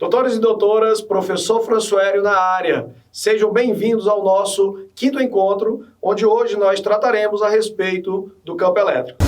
Doutores e doutoras, professor Françoélio na área. Sejam bem-vindos ao nosso quinto encontro, onde hoje nós trataremos a respeito do campo elétrico.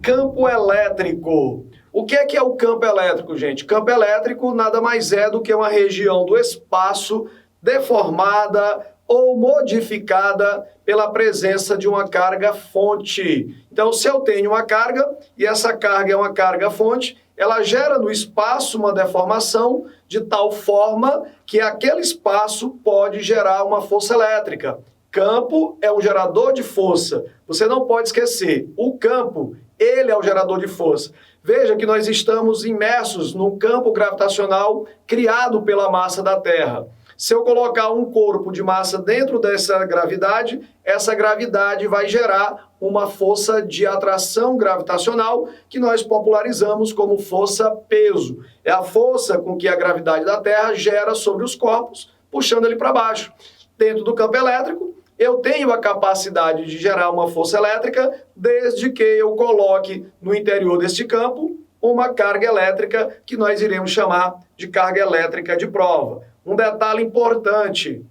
Campo elétrico. O que é o campo elétrico, gente? Campo elétrico nada mais é do que uma região do espaço deformada ou modificada pela presença de uma carga fonte. Então, se eu tenho uma carga e essa carga é uma carga fonte, ela gera no espaço uma deformação de tal forma que aquele espaço pode gerar uma força elétrica. Campo é um gerador de força. Você não pode esquecer, o campo, ele é o gerador de força. Veja que nós estamos imersos num campo gravitacional criado pela massa da Terra. Se eu colocar um corpo de massa dentro dessa gravidade, essa gravidade vai gerar uma força de atração gravitacional que nós popularizamos como força-peso. É a força com que a gravidade da Terra gera sobre os corpos, puxando ele para baixo. Dentro do campo elétrico, eu tenho a capacidade de gerar uma força elétrica desde que eu coloque no interior deste campo uma carga elétrica que nós iremos chamar de carga elétrica de prova. Um detalhe importante,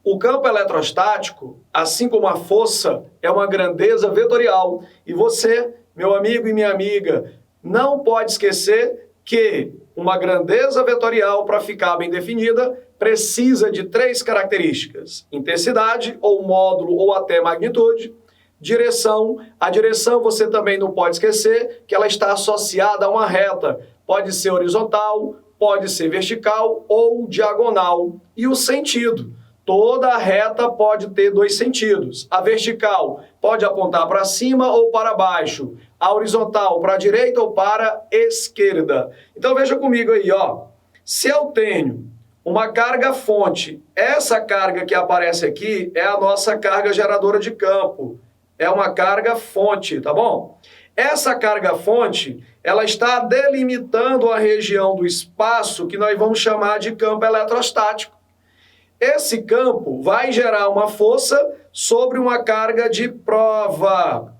o campo eletrostático, assim como a força, é uma grandeza vetorial. E você, meu amigo e minha amiga, não pode esquecer que uma grandeza vetorial, para ficar bem definida, precisa de três características: intensidade, ou módulo, ou até magnitude. Direção. A direção você também não pode esquecer que ela está associada a uma reta. Pode ser horizontal, pode ser vertical ou diagonal. E o sentido. Toda reta pode ter dois sentidos. A vertical pode apontar para cima ou para baixo. A horizontal para a direita ou para a esquerda. Então veja comigo aí, ó. Se eu tenho uma carga fonte, essa carga que aparece aqui é a nossa carga geradora de campo. É uma carga fonte, tá bom? Essa carga fonte, ela está delimitando a região do espaço que nós vamos chamar de campo eletrostático. Esse campo vai gerar uma força sobre uma carga de prova,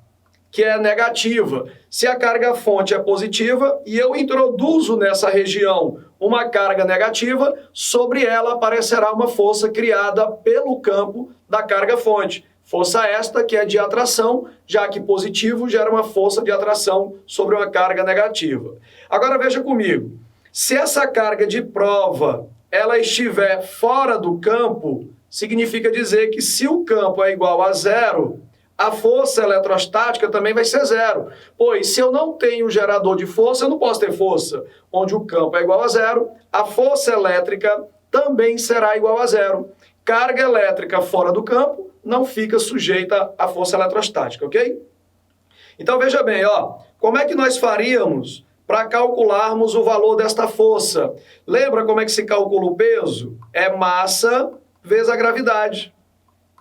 que é negativa. Se a carga fonte é positiva e eu introduzo nessa região uma carga negativa, sobre ela aparecerá uma força criada pelo campo da carga fonte. Força esta que é de atração, já que positivo gera uma força de atração sobre uma carga negativa. Agora veja comigo, se essa carga de prova ela estiver fora do campo, significa dizer que se o campo é igual a zero, a força eletrostática também vai ser zero. Pois se eu não tenho gerador de força, eu não posso ter força. Onde o campo é igual a zero, a força elétrica também será igual a zero. Carga elétrica fora do campo não fica sujeita à força eletrostática, ok? Então veja bem, ó, como é que nós faríamos para calcularmos o valor desta força? Lembra como é que se calcula o peso? É massa vezes a gravidade.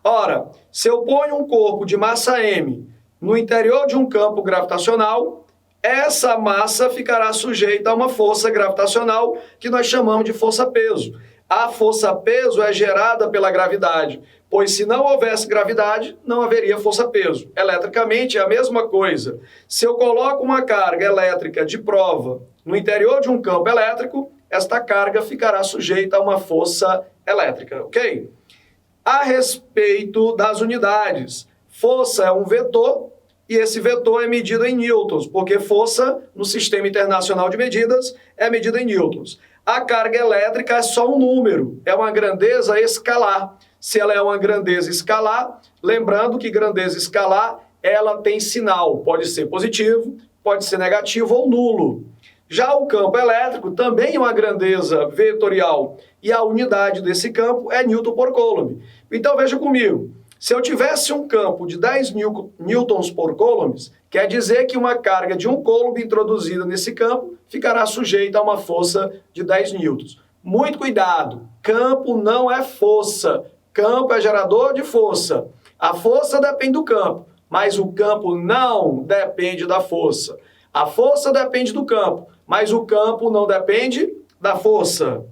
Ora, se eu ponho um corpo de massa M no interior de um campo gravitacional, essa massa ficará sujeita a uma força gravitacional que nós chamamos de força-peso. A força-peso é gerada pela gravidade, pois se não houvesse gravidade, não haveria força-peso. Eletricamente é a mesma coisa. Se eu coloco uma carga elétrica de prova no interior de um campo elétrico, esta carga ficará sujeita a uma força elétrica, ok? A respeito das unidades, força é um vetor e esse vetor é medido em newtons, porque força no Sistema Internacional de Medidas é medida em newtons. A carga elétrica é só um número, é uma grandeza escalar. Se ela é uma grandeza escalar, lembrando que grandeza escalar, ela tem sinal, pode ser positivo, pode ser negativo ou nulo. Já o campo elétrico também é uma grandeza vetorial e a unidade desse campo é Newton por Coulomb. Então veja comigo, se eu tivesse um campo de 10 newtons por Coulomb, quer dizer que uma carga de 1 Coulomb introduzida nesse campo ficará sujeita a uma força de 10 newtons. Muito cuidado, campo não é força, campo é gerador de força. A força depende do campo, mas o campo não depende da força. A força depende do campo, mas o campo não depende da força.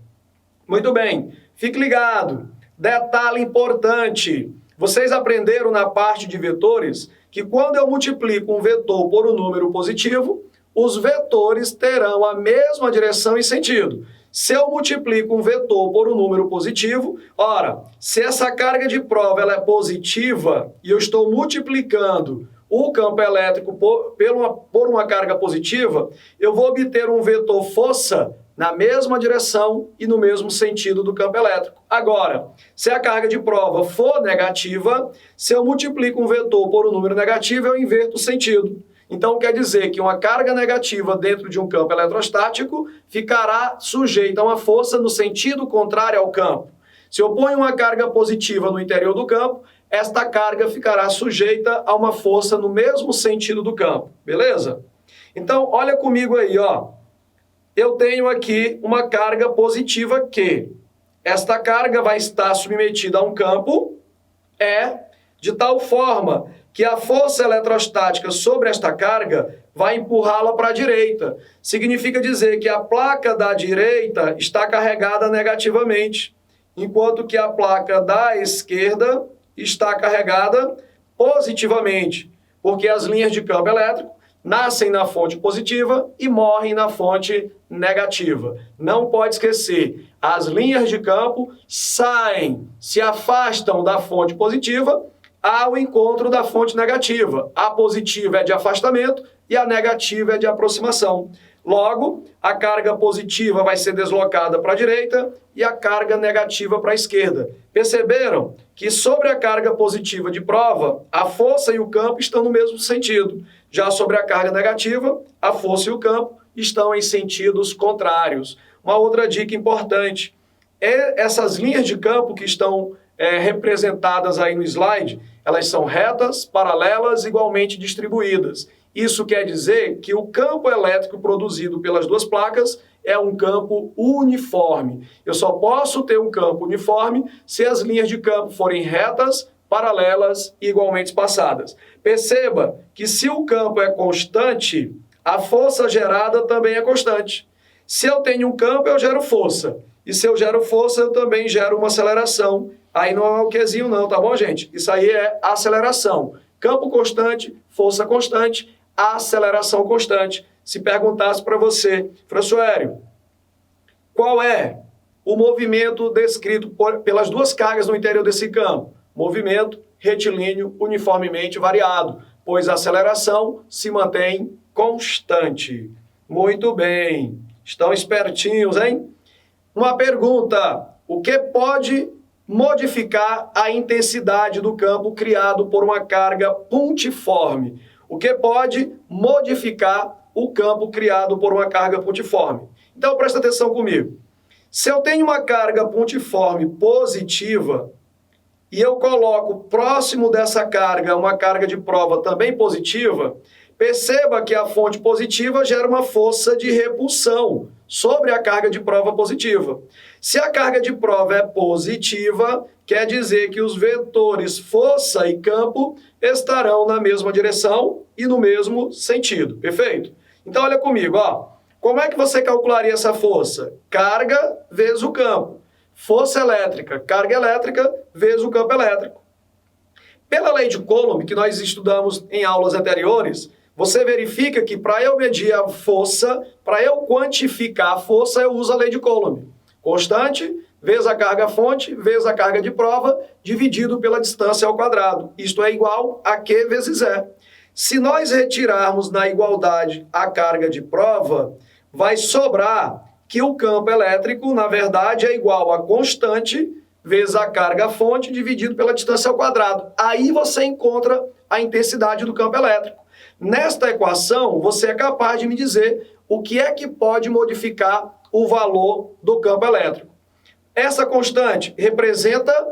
Muito bem, fique ligado. Detalhe importante, vocês aprenderam na parte de vetores que quando eu multiplico um vetor por um número positivo, os vetores terão a mesma direção e sentido. Se eu multiplico um vetor por um número positivo, ora, se essa carga de prova ela é positiva e eu estou multiplicando o campo elétrico por uma carga positiva, eu vou obter um vetor força na mesma direção e no mesmo sentido do campo elétrico. Agora, se a carga de prova for negativa, se eu multiplico um vetor por um número negativo, eu inverto o sentido. Então, quer dizer que uma carga negativa dentro de um campo eletrostático ficará sujeita a uma força no sentido contrário ao campo. Se eu ponho uma carga positiva no interior do campo, esta carga ficará sujeita a uma força no mesmo sentido do campo, beleza? Então, olha comigo aí, ó. Eu tenho aqui uma carga positiva Q. Esta carga vai estar submetida a um campo E, de tal forma que a força eletrostática sobre esta carga vai empurrá-la para a direita. Significa dizer que a placa da direita está carregada negativamente, enquanto que a placa da esquerda está carregada positivamente, porque as linhas de campo elétrico nascem na fonte positiva e morrem na fonte negativa. Não pode esquecer, as linhas de campo saem, se afastam da fonte positiva ao encontro da fonte negativa. A positiva é de afastamento e a negativa é de aproximação. Logo, a carga positiva vai ser deslocada para a direita e a carga negativa para a esquerda. Perceberam que sobre a carga positiva de prova, a força e o campo estão no mesmo sentido. Já sobre a carga negativa, a força e o campo estão em sentidos contrários. Uma outra dica importante é essas linhas de campo que estão representadas aí no slide, elas são retas, paralelas, igualmente distribuídas. Isso quer dizer que o campo elétrico produzido pelas duas placas é um campo uniforme. Eu só posso ter um campo uniforme se as linhas de campo forem retas, paralelas e igualmente espaçadas. Perceba que se o campo é constante, a força gerada também é constante. Se eu tenho um campo, eu gero força. E se eu gero força, eu também gero uma aceleração. Aí não é o Qzinho não, tá bom, gente? Isso aí é aceleração. Campo constante, força constante, aceleração constante. Se perguntasse para você, Françoélio, qual é o movimento descrito pelas duas cargas no interior desse campo? Movimento retilíneo uniformemente variado, pois a aceleração se mantém constante. Muito bem. Estão espertinhos, hein? Uma pergunta. O que pode modificar a intensidade do campo criado por uma carga pontiforme? O que pode modificar o campo criado por uma carga pontiforme? Então, presta atenção comigo. Se eu tenho uma carga pontiforme positiva e eu coloco próximo dessa carga uma carga de prova também positiva, perceba que a fonte positiva gera uma força de repulsão sobre a carga de prova positiva. Se a carga de prova é positiva, quer dizer que os vetores força e campo estarão na mesma direção e no mesmo sentido. Perfeito? Então, olha comigo, ó. Como é que você calcularia essa força? Carga vezes o campo. Força elétrica, carga elétrica vezes o campo elétrico. Pela lei de Coulomb, que nós estudamos em aulas anteriores, você verifica que para eu medir a força, para eu quantificar a força, eu uso a lei de Coulomb. Constante vezes a carga fonte vezes a carga de prova, dividido pela distância ao quadrado. Isto é igual a Q vezes E. Se nós retirarmos na igualdade a carga de prova, vai sobrar que o campo elétrico, na verdade, é igual a constante vezes a carga fonte dividido pela distância ao quadrado. Aí você encontra a intensidade do campo elétrico. Nesta equação, você é capaz de me dizer o que é que pode modificar o valor do campo elétrico. Esta constante representa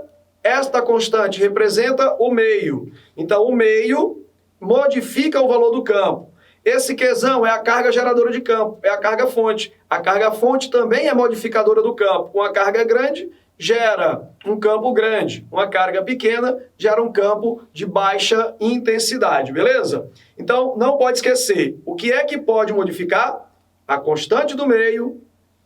o meio. Então, o meio modifica o valor do campo. Esse Qzão é a carga geradora de campo, é a carga fonte. A carga fonte também é modificadora do campo. Uma carga grande gera um campo grande. Uma carga pequena gera um campo de baixa intensidade, beleza? Então, não pode esquecer. O que é que pode modificar? A constante do meio,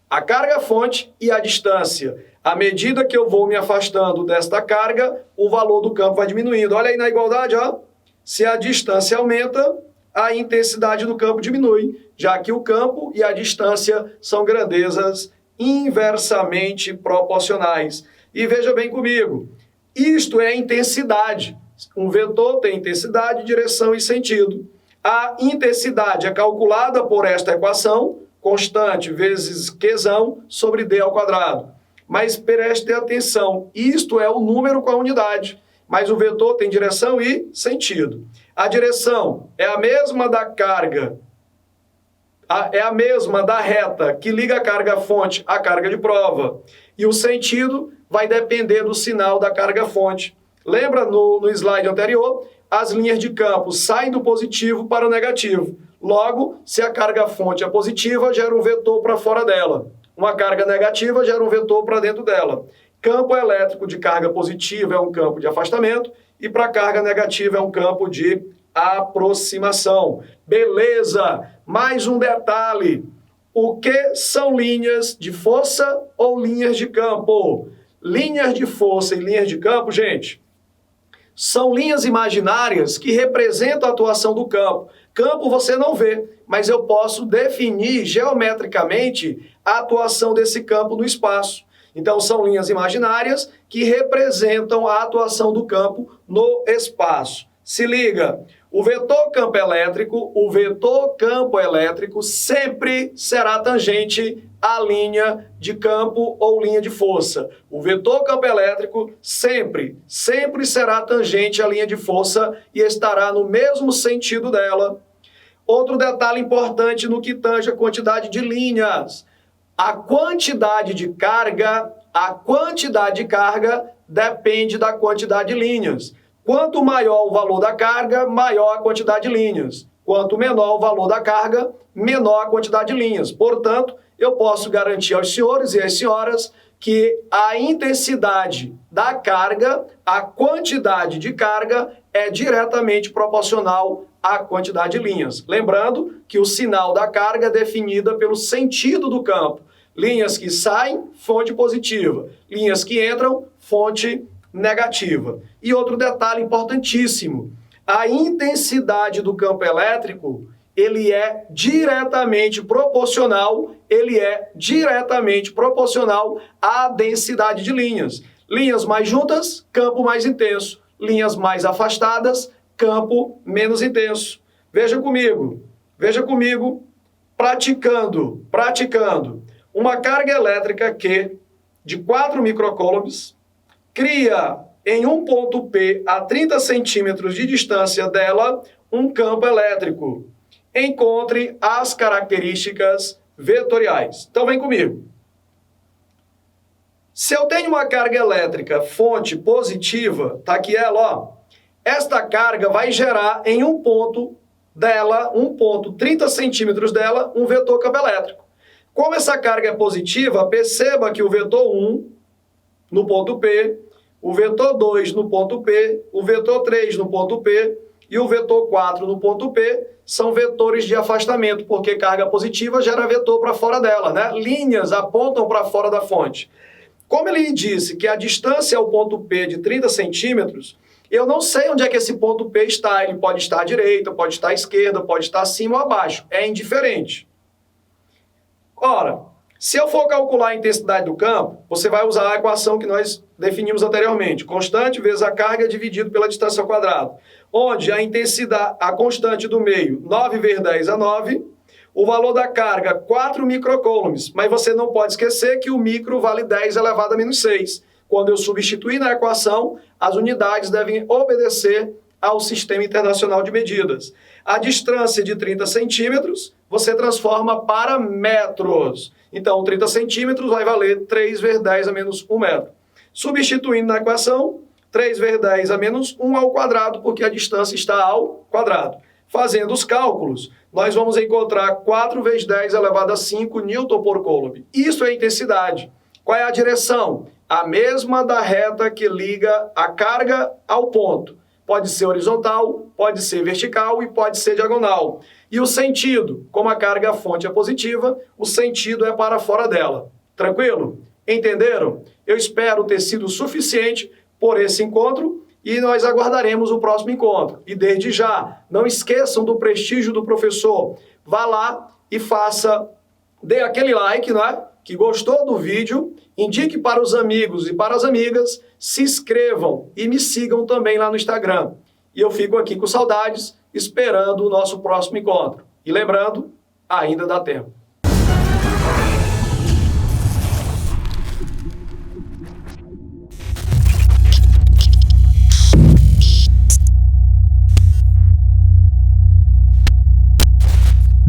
a carga fonte e a distância. À medida que eu vou me afastando desta carga, o valor do campo vai diminuindo. Olha aí na igualdade, ó. Se a distância aumenta, a intensidade do campo diminui, já que o campo e a distância são grandezas inversamente proporcionais. E veja bem comigo, isto é intensidade. Um vetor tem intensidade, direção e sentido. A intensidade é calculada por esta equação, constante vezes Qzão sobre d ao quadrado. Mas preste atenção, isto é o número com a unidade, mas o vetor tem direção e sentido. A direção é a mesma da carga, é a mesma da reta que liga a carga-fonte à carga de prova. E o sentido vai depender do sinal da carga-fonte. Lembra no slide anterior? As linhas de campo saem do positivo para o negativo. Logo, se a carga-fonte é positiva, gera um vetor para fora dela. Uma carga negativa gera um vetor para dentro dela. Campo elétrico de carga positiva é um campo de afastamento e para carga negativa é um campo de aproximação. Beleza! Mais um detalhe. O que são linhas de força ou linhas de campo? Linhas de força e linhas de campo, gente, são linhas imaginárias que representam a atuação do campo. Campo você não vê, mas eu posso definir geometricamente a atuação desse campo no espaço. Então, são linhas imaginárias que representam a atuação do campo no espaço. Se liga, o vetor campo elétrico sempre será tangente à linha de campo ou linha de força. O vetor campo elétrico sempre será tangente à linha de força e estará no mesmo sentido dela. Outro detalhe importante no que tange a quantidade de linhas. A quantidade de carga depende da quantidade de linhas. Quanto maior o valor da carga, maior a quantidade de linhas. Quanto menor o valor da carga, menor a quantidade de linhas. Portanto, eu posso garantir aos senhores e às senhoras que a intensidade da carga, a quantidade de carga, é diretamente proporcional à quantidade de linhas. Lembrando que o sinal da carga é definida pelo sentido do campo. Linhas que saem, fonte positiva. Linhas que entram, fonte negativa. E outro detalhe importantíssimo, a intensidade do campo elétrico, ele é diretamente proporcional à densidade de linhas. Linhas mais juntas, campo mais intenso. Linhas mais afastadas, campo menos intenso. Veja comigo, praticando. Uma carga elétrica que, de 4 microcoulombs, cria em um ponto P a 30 centímetros de distância dela um campo elétrico. Encontre as características vetoriais. Então vem comigo. Se eu tenho uma carga elétrica fonte positiva, tá aqui ela, ó. Esta carga vai gerar em um ponto 30 centímetros dela, um vetor campo elétrico. Como essa carga é positiva, perceba que o vetor 1 no ponto P, o vetor 2 no ponto P, o vetor 3 no ponto P e o vetor 4 no ponto P são vetores de afastamento, porque carga positiva gera vetor para fora dela, né? Linhas apontam para fora da fonte. Como ele disse que a distância ao ponto P de 30 centímetros, eu não sei onde é que esse ponto P está. Ele pode estar à direita, pode estar à esquerda, pode estar acima ou abaixo. É indiferente. Ora, se eu for calcular a intensidade do campo, você vai usar a equação que nós definimos anteriormente. Constante vezes a carga dividido pela distância ao quadrado. Onde a intensidade, a constante do meio, 9 vezes 10 a 9. O valor da carga, 4 microcoulombs. Mas você não pode esquecer que o micro vale 10 elevado a menos 6. Quando eu substituir na equação, as unidades devem obedecer ao Sistema Internacional de Medidas. A distância de 30 centímetros, você transforma para metros. Então, 30 centímetros vai valer 3 vezes 10 a menos 1 metro. Substituindo na equação, 3 vezes 10 a menos 1 ao quadrado, porque a distância está ao quadrado. Fazendo os cálculos, nós vamos encontrar 4 vezes 10 elevado a 5 newton por coulomb. Isso é intensidade. Qual é a direção? A mesma da reta que liga a carga ao ponto. Pode ser horizontal, pode ser vertical e pode ser diagonal. E o sentido? Como a carga fonte é positiva, o sentido é para fora dela. Tranquilo? Entenderam? Eu espero ter sido suficiente por esse encontro e nós aguardaremos o próximo encontro. E desde já, não esqueçam do prestígio do professor. Vá lá e dê aquele like, né? Que gostou do vídeo, indique para os amigos e para as amigas, se inscrevam e me sigam também lá no Instagram. E eu fico aqui com saudades, esperando o nosso próximo encontro. E lembrando, ainda dá tempo.